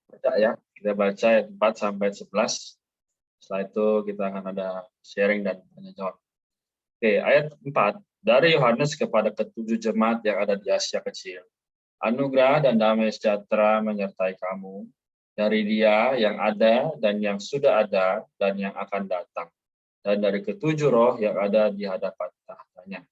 baca ya. Kita baca ayat 4 sampai 11. Setelah itu kita akan ada sharing dan tanya jawab. Oke, ayat 4. Dari Yohanes kepada ketujuh jemaat yang ada di Asia Kecil. Anugerah dan damai sejahtera menyertai kamu dari Dia yang ada dan yang sudah ada dan yang akan datang, dan dari ketujuh roh yang ada di hadapan tahtanya.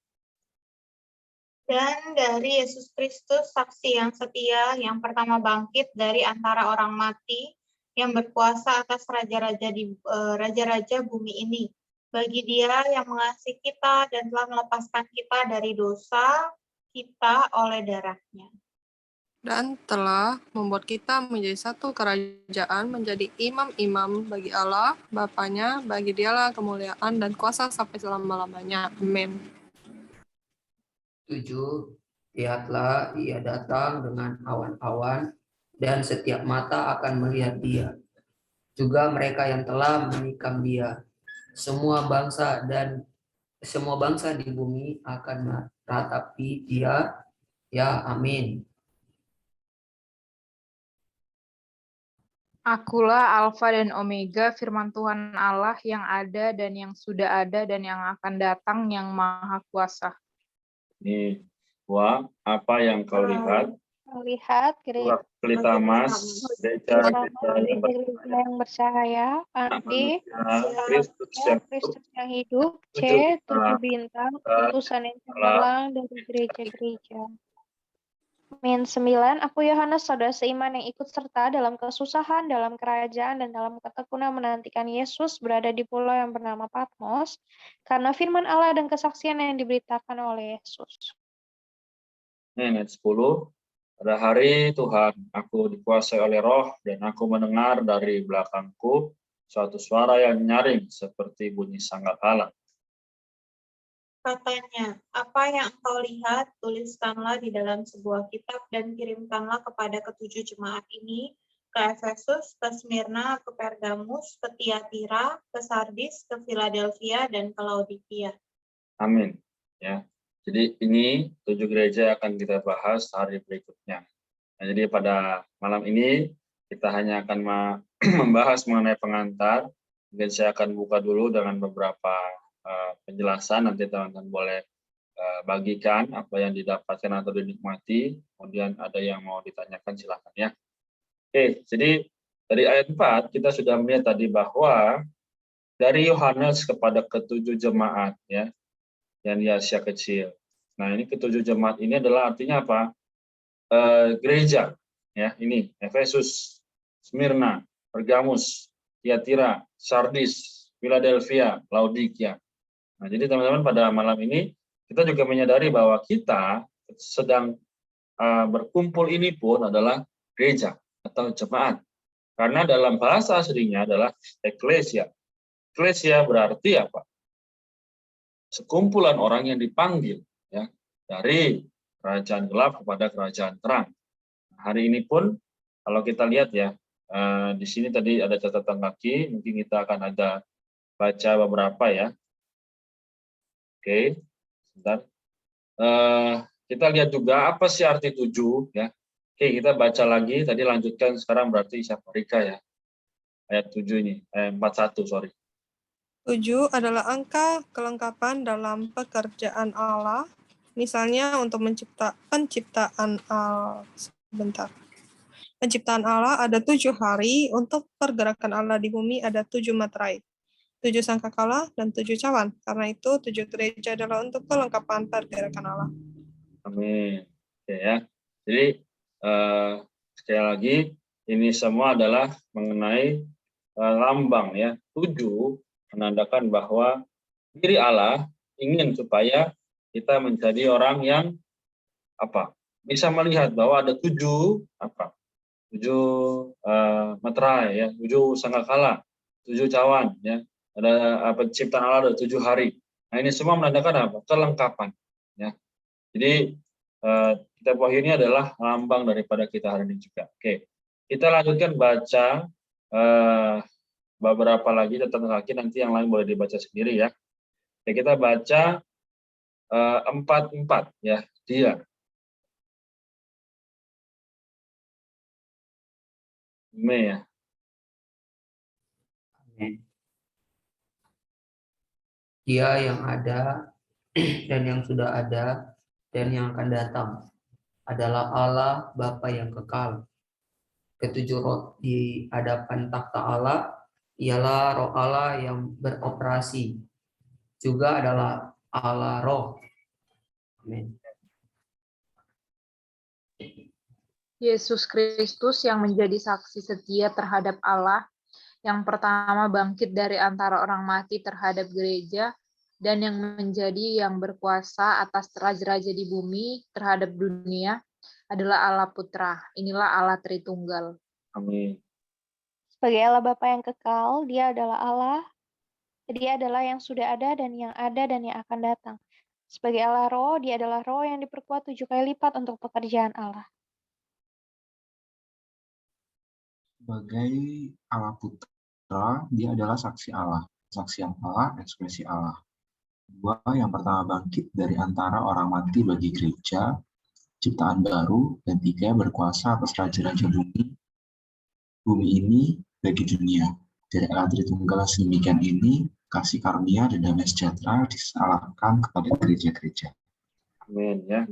Dan dari Yesus Kristus, saksi yang setia, yang pertama bangkit dari antara orang mati, yang berkuasa atas raja-raja bumi ini. Bagi Dia yang mengasihi kita dan telah melepaskan kita dari dosa kita oleh darah-Nya. Dan telah membuat kita menjadi satu kerajaan, menjadi imam-imam bagi Allah, Bapanya, bagi Dialah kemuliaan dan kuasa sampai selama-lamanya. Amin. 7. Lihatlah, Ia datang dengan awan-awan, dan setiap mata akan melihat Dia. Juga mereka yang telah menikam Dia. Semua bangsa di bumi akan meratapi Dia. Ya, amin. Akulah Alfa dan Omega, firman Tuhan Allah yang ada dan yang sudah ada dan yang akan datang, yang Maha Kuasa. Ini Wah, apa yang kau lihat? Melihat Pelita emas, gereja yang bercahaya, Adi, Kristus yang hidup, C, 7 bintang, utusan yang cemerlang dari gereja-gereja. Min 9, aku Yohanes, saudara seiman yang ikut serta dalam kesusahan, dalam kerajaan, dan dalam ketekunan menantikan Yesus berada di pulau yang bernama Patmos, karena firman Allah dan kesaksian yang diberitakan oleh Yesus. Ayat 10. Pada hari Tuhan, aku dikuasai oleh roh, dan aku mendengar dari belakangku suatu suara yang nyaring seperti bunyi sangkakala. Katanya, apa yang engkau lihat, tuliskanlah di dalam sebuah kitab dan kirimkanlah kepada ketujuh jemaat ini, ke Efesus, ke Smyrna, ke Pergamus, ke Tiatira, ke Sardis, ke Philadelphia, dan ke Laodikia. Amin. Ya. Jadi ini 7 gereja akan kita bahas hari berikutnya. Nah, jadi pada malam ini kita hanya akan membahas mengenai pengantar. Mungkin saya akan buka dulu dengan beberapa penjelasan. Nanti teman-teman boleh bagikan apa yang didapatkan atau dinikmati. Kemudian ada yang mau ditanyakan, silakan ya. Oke, jadi dari ayat 4 kita sudah melihat tadi bahwa dari Yohanes kepada ketujuh jemaat ya, yang di Asia Kecil. Nah, ini ketujuh jemaat ini adalah artinya apa? Gereja, ya ini Efesus, Smyrna, Pergamus, Tiatira, Sardis, Philadelphia, Laodikia. Nah, jadi teman-teman pada malam ini kita juga menyadari bahwa kita sedang berkumpul ini pun adalah gereja atau jemaat. Karena dalam bahasa aslinya adalah eklesia. Eklesia berarti apa? Sekumpulan orang yang dipanggil ya dari kerajaan gelap kepada kerajaan terang. Hari ini pun kalau kita lihat ya di sini tadi ada catatan kaki, mungkin kita akan ada baca beberapa ya. Oke, sebentar. Kita lihat juga apa sih arti 7 ya. Oke, kita baca lagi. Tadi lanjutkan sekarang berarti siapa Rika ya. Ayat 7 ini, 41 sorry. 7 adalah angka kelengkapan dalam pekerjaan Allah. Misalnya untuk penciptaan Allah ada 7 hari, untuk pergerakan Allah di bumi ada 7 materai, 7 sangkakala, dan 7 cawan. Karena itu 7 gereja adalah untuk kelengkapan pergerakan Allah. Amin. Oke ya. Jadi sekali lagi ini semua adalah mengenai lambang ya. 7 menandakan bahwa diri Allah ingin supaya kita menjadi orang yang bisa melihat bahwa ada 7 materai ya, 7 sangkakala, 7 cawan ya. Ada penciptaan Allah ada 7 hari. Nah, ini semua menandakan apa? Kelengkapan ya. Jadi kitab Wahyu ini adalah lambang daripada kita hari ini juga. Oke. Kita lanjutkan baca beberapa lagi catatan kaki, nanti yang lain boleh dibaca sendiri ya. Oke, kita baca 4:4 ya, Dia. ya. Amin. Dia yang ada dan yang sudah ada dan yang akan datang adalah Allah Bapa yang kekal. Ketujuh roh di hadapan takhta Allah ialah roh Allah yang beroperasi. Juga adalah Allah roh. Amin. Yesus Kristus yang menjadi saksi setia terhadap Allah, yang pertama bangkit dari antara orang mati terhadap gereja, dan yang menjadi yang berkuasa atas raja-raja di bumi terhadap dunia, adalah Allah Putra. Inilah Allah Tritunggal. Amin. Sebagai Allah Bapa yang kekal, Dia adalah Allah. Dia adalah yang sudah ada dan yang akan datang. Sebagai Allah Roh, Dia adalah Roh yang diperkuat 7 kali lipat untuk pekerjaan Allah. Sebagai Allah Putra, Dia adalah saksi Allah. Saksian Allah, ekspresi Allah. Dua, yang pertama bangkit dari antara orang mati bagi gereja, ciptaan baru, dan tiga, berkuasa atas raja-raja bumi ini bagi dunia. Dari Allah Tritunggal sedemikian ini, kasih karunia dan damai sejahtera disalahkan kepada gereja-gereja. Amin ya.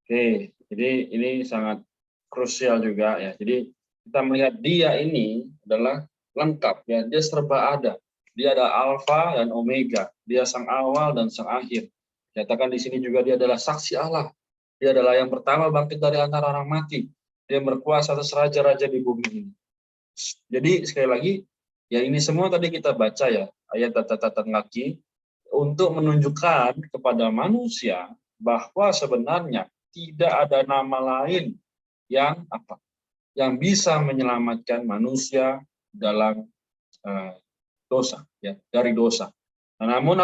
Oke, jadi ini sangat krusial juga ya. Jadi kita melihat Dia ini adalah lengkap ya, Dia serba ada. Dia ada Alfa dan Omega, Dia sang awal dan sang akhir. Nyatakan di sini juga Dia adalah saksi Allah. Dia adalah yang pertama bangkit dari antara orang mati. Dia berkuasa atas raja-raja di bumi ini. Jadi sekali lagi, ya ini semua tadi kita baca ya, ayat catatan kaki, untuk menunjukkan kepada manusia bahwa sebenarnya tidak ada nama lain yang yang bisa menyelamatkan manusia dalam dosa, ya, dari dosa. Nah, namun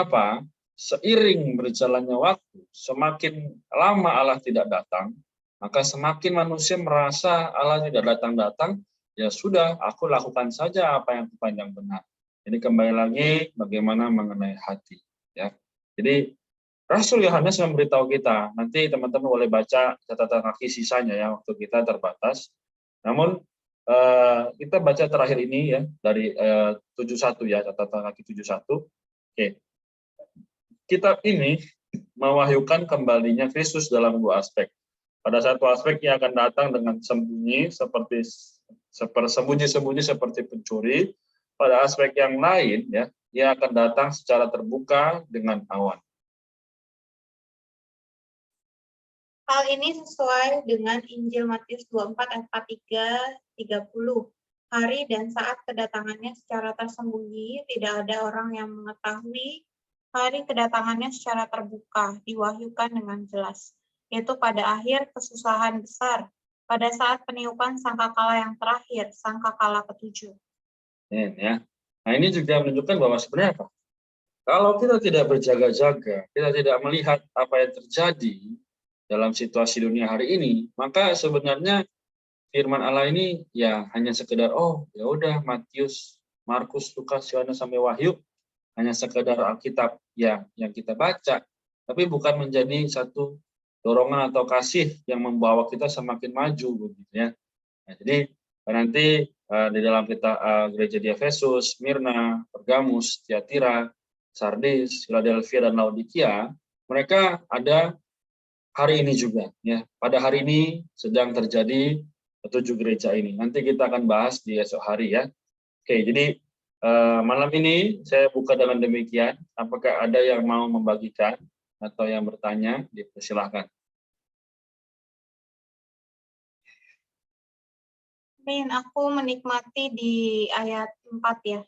seiring berjalannya waktu, semakin lama Allah tidak datang, maka semakin manusia merasa Allah tidak datang-datang, ya sudah, aku lakukan saja apa yang kupandang benar. Jadi kembali lagi bagaimana mengenai hati, ya. Jadi Rasul Yohanes memberitahu kita, nanti teman-teman boleh baca catatan kaki sisanya ya, waktu kita terbatas. Namun kita baca terakhir ini ya, dari 71 ya, catatan kaki 71. Oke. Kitab ini mewahyukan kembalinya Kristus dalam dua aspek. Pada satu aspek ia akan datang dengan sembunyi seperti pencuri. Pada aspek yang lain ya, ia akan datang secara terbuka dengan awan. Hal ini sesuai dengan Injil Matius 24 ayat 43-30. Hari dan saat kedatangannya secara tersembunyi, tidak ada orang yang mengetahui. Hari kedatangannya secara terbuka, diwahyukan dengan jelas, yaitu pada akhir kesusahan besar, pada saat peniupan sangkakala yang terakhir, sangkakala ketujuh. Ya. Nah ini juga menunjukkan bahwa sebenarnya kalau kita tidak berjaga-jaga, kita tidak melihat apa yang terjadi dalam situasi dunia hari ini, maka sebenarnya firman Allah ini ya hanya sekedar ya udah Matius, Markus, Lukas, Yohanes sampai Wahyu hanya sekedar Alkitab ya yang kita baca, tapi bukan menjadi satu dorongan atau kasih yang membawa kita semakin maju begitu ya. Nah, jadi nanti di dalam kita gereja di Efesus, Smyrna, Pergamus, Tiatira, Sardis, Philadelphia dan Laodikia, mereka ada hari ini juga ya. Pada hari ini sedang terjadi 7 gereja ini. Nanti kita akan bahas di esok hari ya. Oke, jadi malam ini saya buka dengan demikian. Apakah ada yang mau membagikan atau yang bertanya? Dipersilahkan. Aku menikmati di ayat 4 ya.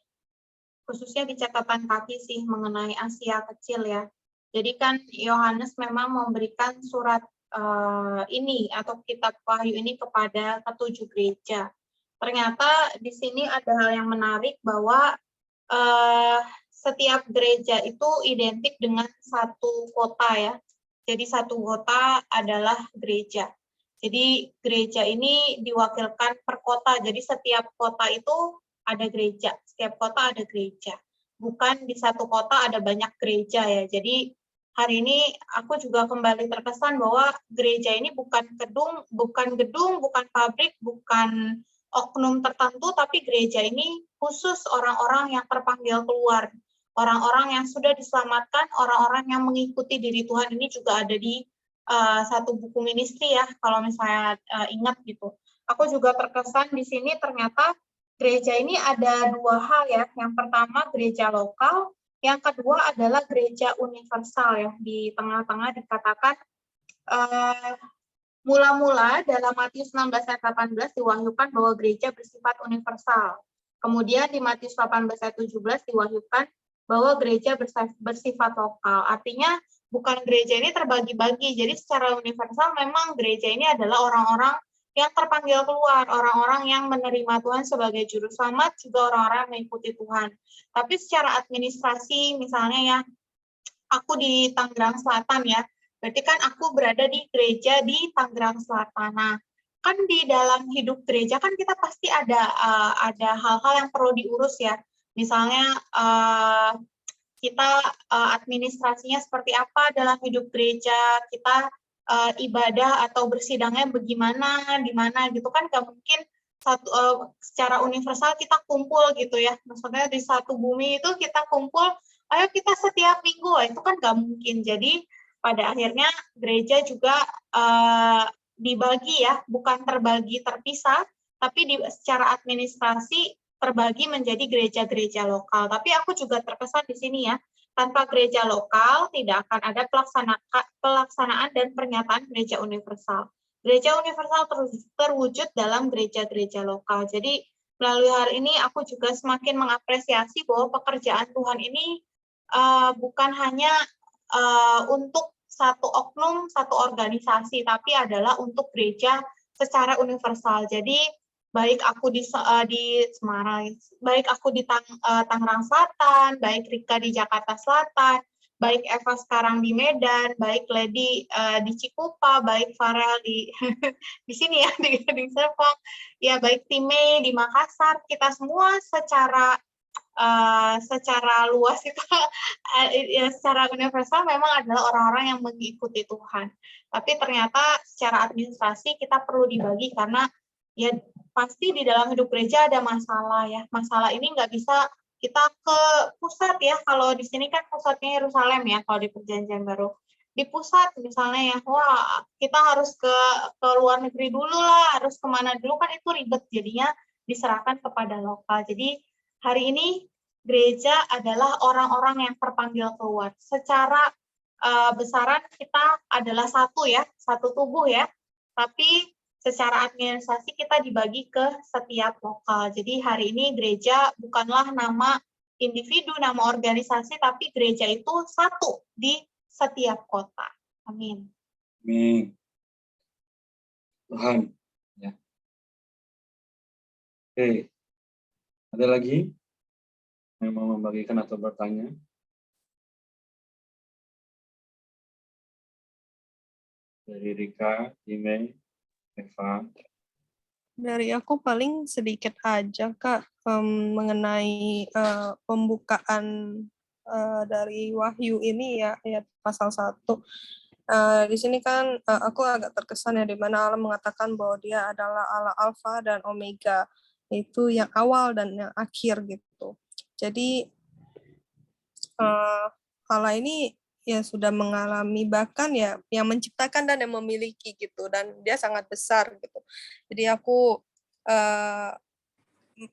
Khususnya di catatan kaki sih mengenai Asia kecil ya. Jadi kan Yohanes memang memberikan surat ini atau kitab Wahyu ini kepada ketujuh gereja. Ternyata di sini ada hal yang menarik bahwa setiap gereja itu identik dengan satu kota ya. Jadi satu kota adalah gereja. Jadi gereja ini diwakilkan per kota. Jadi setiap kota itu ada gereja. Setiap kota ada gereja. Bukan di satu kota ada banyak gereja ya. Jadi hari ini aku juga kembali terkesan bahwa gereja ini bukan gedung, bukan pabrik, bukan oknum tertentu, tapi gereja ini khusus orang-orang yang terpanggil keluar. Orang-orang yang sudah diselamatkan, orang-orang yang mengikuti diri Tuhan ini juga ada di satu buku ministry ya, kalau misalnya ingat gitu. Aku juga terkesan di sini ternyata gereja ini ada dua hal ya. Yang pertama gereja lokal, yang kedua adalah gereja universal ya. Di tengah-tengah dikatakan mula-mula dalam Matius 16 ayat 18 diwahyukan bahwa gereja bersifat universal. Kemudian di Matius 18 ayat 17 diwahyukan bahwa gereja bersifat lokal. Artinya bukan gereja ini terbagi-bagi. Jadi secara universal memang gereja ini adalah orang-orang yang terpanggil keluar, orang-orang yang menerima Tuhan sebagai juru selamat, juga orang-orang yang mengikuti Tuhan. Tapi secara administrasi misalnya ya, aku di Tangerang Selatan ya, berarti kan aku berada di gereja di Tangerang Selatan. Nah, kan di dalam hidup gereja kan kita pasti ada hal-hal yang perlu diurus ya. Misalnya kita administrasinya seperti apa dalam hidup gereja, kita ibadah atau bersidangnya bagaimana, di mana gitu kan nggak mungkin secara universal kita kumpul gitu ya. Maksudnya di satu bumi itu kita kumpul, ayo kita setiap minggu, itu kan nggak mungkin. Jadi pada akhirnya gereja juga dibagi ya, bukan terbagi terpisah, tapi secara administrasi terbagi menjadi gereja-gereja lokal. Tapi aku juga terkesan di sini ya, tanpa gereja lokal tidak akan ada pelaksanaan dan pernyataan gereja universal. Gereja universal terwujud dalam gereja-gereja lokal. Jadi melalui hal ini aku juga semakin mengapresiasi bahwa pekerjaan Tuhan ini bukan hanya untuk satu oknum, satu organisasi, tapi adalah untuk gereja secara universal. Jadi baik aku di Semarang, baik aku di Tangerang Selatan, baik Rika di Jakarta Selatan, baik Eva sekarang di Medan, baik Lady di Cikupa, baik Farel di di sini ya di Serpong, ya baik Time di Makassar, kita semua secara luas itu ya, secara universal memang adalah orang-orang yang mengikuti Tuhan. Tapi ternyata secara administrasi kita perlu dibagi karena ya pasti di dalam hidup gereja ada masalah ya. Masalah ini nggak bisa kita ke pusat ya. Kalau di sini kan pusatnya Yerusalem ya, kalau di Perjanjian Baru. Di pusat misalnya ya, wah kita harus ke luar negeri dulu lah, harus kemana dulu kan itu ribet. Jadinya diserahkan kepada lokal. Jadi hari ini gereja adalah orang-orang yang terpanggil keluar. Secara besaran kita adalah satu ya, satu tubuh ya. Tapi secara administrasi kita dibagi ke setiap lokal. Jadi hari ini gereja bukanlah nama individu, nama organisasi, tapi gereja itu satu di setiap kota. Amin. Amin. Tuhan. Ya. Oke. Ada lagi yang mau membagikan atau bertanya? Dari Rika, Ime, Eva. Dari aku paling sedikit aja Kak, mengenai pembukaan dari Wahyu ini ya, ayat pasal 1. Di sini kan aku agak terkesan ya, di mana Allah mengatakan bahwa dia adalah Allah Alfa dan Omega, itu yang awal dan yang akhir gitu. Jadi Allah ini ya sudah mengalami, bahkan ya yang menciptakan dan yang memiliki gitu, dan dia sangat besar gitu. Jadi aku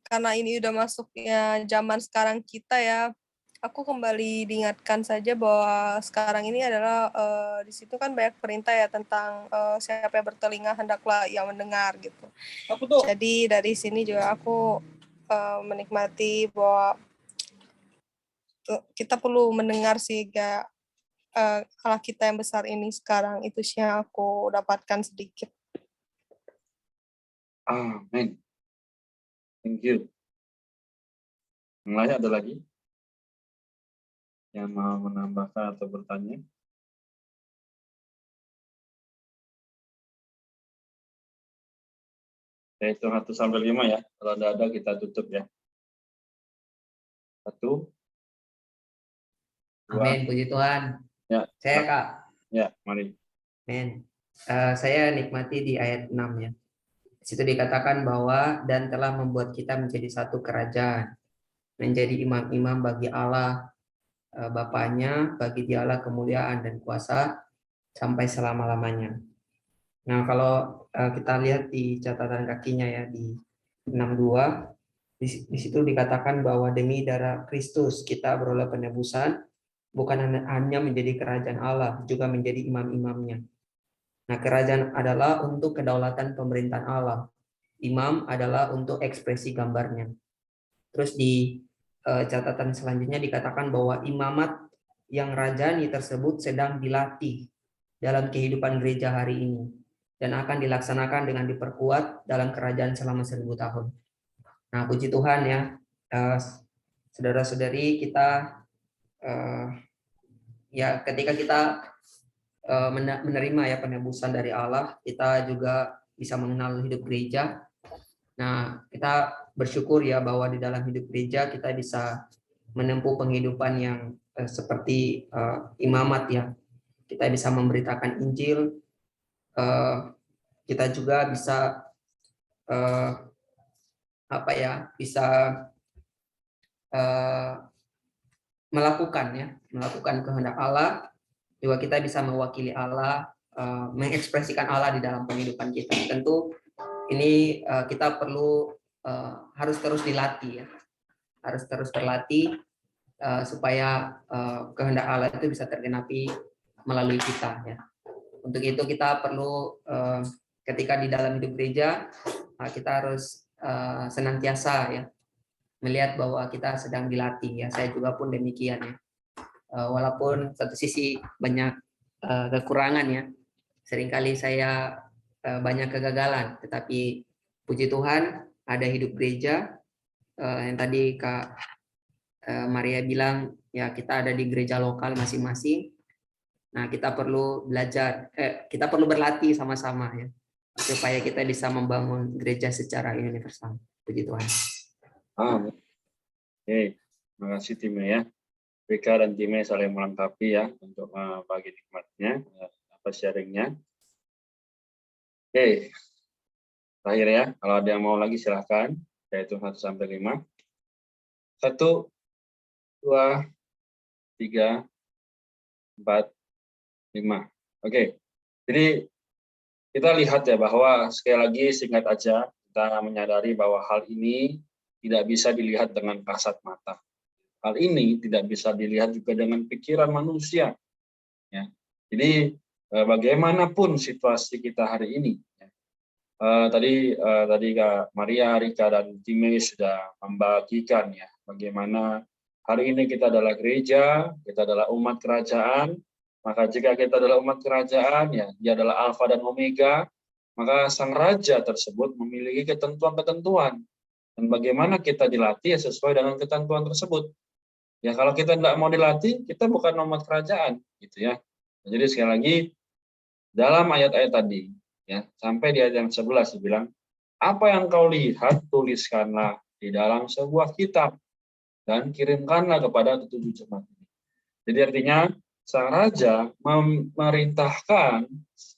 karena ini udah masuknya zaman sekarang kita ya, aku kembali diingatkan saja bahwa sekarang ini adalah di situ kan banyak perintah ya tentang siapa yang bertelinga hendaklah ia mendengar gitu. Jadi dari sini juga aku menikmati bahwa kita perlu mendengar sehingga Allah kita yang besar ini sekarang. Itu sih yang aku dapatkan sedikit. Amin. Thank you. Yang lain ada lagi yang mau menambahkan atau bertanya? Ya, itu 1 sampai 5 ya. Kalau ada kita tutup ya. 1, 2. Amin, puji Tuhan. Ya. Saya Kak. Ya, mari. Amin. Saya nikmati di ayat 6 ya. Di situ dikatakan bahwa dan telah membuat kita menjadi satu kerajaan, menjadi imam-imam bagi Allah Bapaknya, bagi Dialah kemuliaan dan kuasa sampai selama-lamanya. Nah, kalau kita lihat di catatan kakinya ya di 62, di situ dikatakan bahwa demi darah Kristus kita beroleh penebusan, bukan hanya menjadi kerajaan Allah, juga menjadi imam-imamnya. Nah, kerajaan adalah untuk kedaulatan pemerintahan Allah. Imam adalah untuk ekspresi gambarnya. Terus di catatan selanjutnya dikatakan bahwa imamat yang rajani tersebut sedang dilatih dalam kehidupan gereja hari ini dan akan dilaksanakan dengan diperkuat dalam kerajaan selama 1000 tahun. Nah, puji Tuhan ya, saudara-saudari kita, ya ketika kita menerima ya penebusan dari Allah, kita juga bisa mengenal hidup gereja. Nah, kita bersyukur ya bahwa di dalam hidup gereja kita bisa menempuh penghidupan yang seperti imamat ya. Kita bisa memberitakan Injil, kita juga bisa bisa melakukan kehendak Allah. Juga kita bisa mewakili Allah, mengekspresikan Allah di dalam kehidupan kita. Tentu ini kita perlu harus terus dilatih ya, harus terus terlatih supaya kehendak Allah itu bisa tergenapi melalui kita ya. Untuk itu kita perlu ketika di dalam hidup gereja kita harus senantiasa ya melihat bahwa kita sedang dilatih ya. Saya juga pun demikian ya. Walaupun satu sisi banyak kekurangan ya, seringkali saya banyak kegagalan, tetapi puji Tuhan ada hidup gereja yang tadi Kak Maria bilang ya, kita ada di gereja lokal masing-masing. Nah, kita perlu belajar, kita perlu berlatih sama-sama ya, supaya kita bisa membangun gereja secara universal. Puji Tuhan. Oke, terima kasih timnya ya. Rika dan timnya saling melengkapi ya untuk bagi nikmatnya, sharingnya. Oke, terakhir ya, kalau ada yang mau lagi silahkan, yaitu 1 sampai 5. 1, 2, 3, 4, 5. Oke, jadi kita lihat ya bahwa sekali lagi singkat aja, kita menyadari bahwa hal ini tidak bisa dilihat dengan kasat mata. Hal ini tidak bisa dilihat juga dengan pikiran manusia. Ya. Jadi bagaimanapun situasi kita hari ini, tadi Kak Maria, Rika, dan Timmy sudah membagikan ya bagaimana hari ini kita adalah gereja, kita adalah umat kerajaan. Maka jika kita adalah umat kerajaan, ya dia adalah Alfa dan Omega, maka sang raja tersebut memiliki ketentuan-ketentuan. Dan bagaimana kita dilatih ya sesuai dengan ketentuan tersebut. Ya kalau kita tidak mau dilatih, kita bukan umat kerajaan, gitu ya. Jadi sekali lagi dalam ayat-ayat tadi, ya sampai di ayat yang 11 dibilang, apa yang kau lihat tuliskanlah di dalam sebuah kitab dan kirimkanlah kepada ketujuh jemaat ini. Jadi artinya sang raja memerintahkan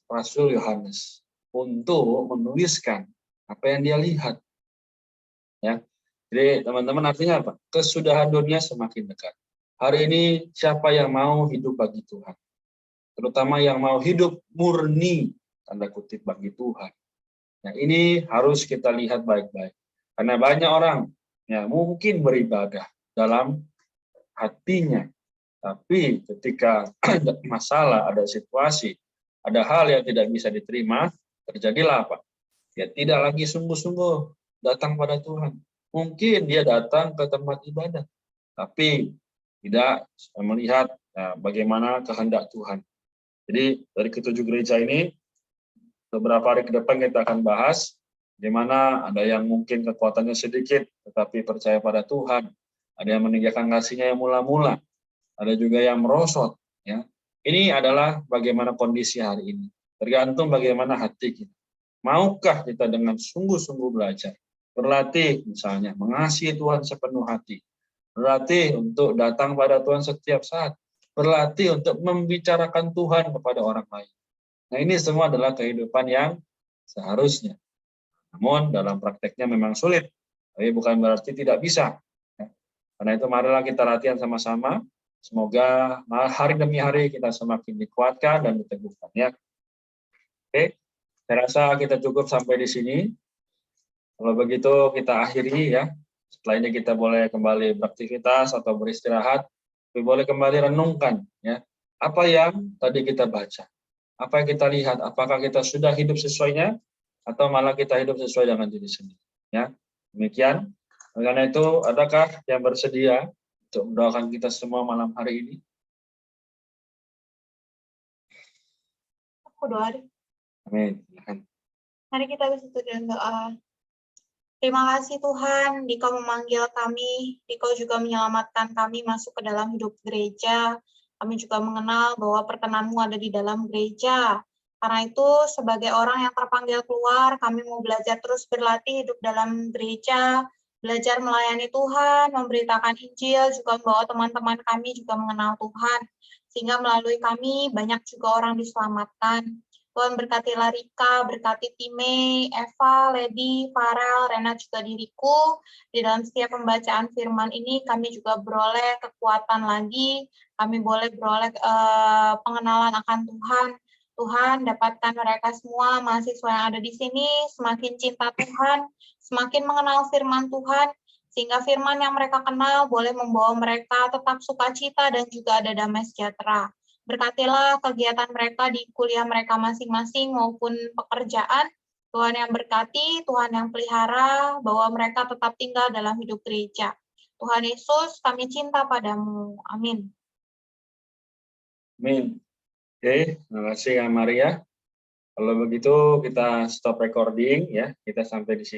Rasul Yohanes untuk menuliskan apa yang dia lihat. Ya. Jadi teman-teman artinya apa? Kesudahan dunia semakin dekat. Hari ini siapa yang mau hidup bagi Tuhan? Terutama yang mau hidup murni, tanda kutip, bagi Tuhan. Nah, ini harus kita lihat baik-baik. Karena banyak orang yang mungkin beribadah dalam hatinya. Tapi ketika ada masalah, ada situasi, ada hal yang tidak bisa diterima, terjadilah apa? Dia tidak lagi sungguh-sungguh datang pada Tuhan. Mungkin dia datang ke tempat ibadah, tapi tidak melihat bagaimana kehendak Tuhan. Jadi dari ketujuh gereja ini, beberapa hari ke depan kita akan bahas di mana ada yang mungkin kekuatannya sedikit, tetapi percaya pada Tuhan. Ada yang meninggalkan kasihnya yang mula-mula. Ada juga yang merosot. Ya. Ini adalah bagaimana kondisi hari ini. Tergantung bagaimana hati kita. Maukah kita dengan sungguh-sungguh belajar? Berlatih misalnya, mengasihi Tuhan sepenuh hati. Berlatih untuk datang pada Tuhan setiap saat. Berlatih untuk membicarakan Tuhan kepada orang lain. Nah ini semua adalah kehidupan yang seharusnya. Namun dalam prakteknya memang sulit, tapi bukan berarti tidak bisa. Karena itu marilah kita latihan sama-sama. Semoga hari demi hari kita semakin dikuatkan dan diteguhkan ya. Oke, saya rasa kita cukup sampai di sini. Kalau begitu kita akhiri ya. Setelah ini kita boleh kembali beraktivitas atau beristirahat. Tapi boleh kembali renungkan ya. Apa yang tadi kita baca? Apa yang kita lihat? Apakah kita sudah hidup sesuainya atau malah kita hidup sesuai dengan diri sendiri? Ya, demikian. Karena itu, adakah yang bersedia untuk mendoakan kita semua malam hari ini? Aku doa deh. Amin. Silakan. Mari kita bersatu dalam doa. Terima kasih Tuhan, Dikau memanggil kami, Dikau juga menyelamatkan kami masuk ke dalam hidup gereja. Kami juga mengenal bahwa perkenan-Mu ada di dalam gereja. Karena itu, sebagai orang yang terpanggil keluar, kami mau belajar terus berlatih hidup dalam gereja, belajar melayani Tuhan, memberitakan Injil, juga membawa teman-teman kami juga mengenal Tuhan. Sehingga melalui kami, banyak juga orang diselamatkan. Tuhan berkatilah Rika, berkati Time, Eva, Lady, Farel, Rena, juga diriku. Di dalam setiap pembacaan firman ini, kami juga beroleh kekuatan lagi. Kami boleh beroleh pengenalan akan Tuhan. Tuhan, dapatkan mereka semua mahasiswa yang ada di sini semakin cinta Tuhan, semakin mengenal firman Tuhan, sehingga firman yang mereka kenal boleh membawa mereka tetap sukacita dan juga ada damai sejahtera. Berkatilah kegiatan mereka di kuliah mereka masing-masing maupun pekerjaan. Tuhan yang berkati, Tuhan yang pelihara, bahwa mereka tetap tinggal dalam hidup gereja. Tuhan Yesus, kami cinta padamu. Amin. Amin. Oke, terima kasih ya Maria. Kalau begitu kita stop recording ya. Kita sampai di sini.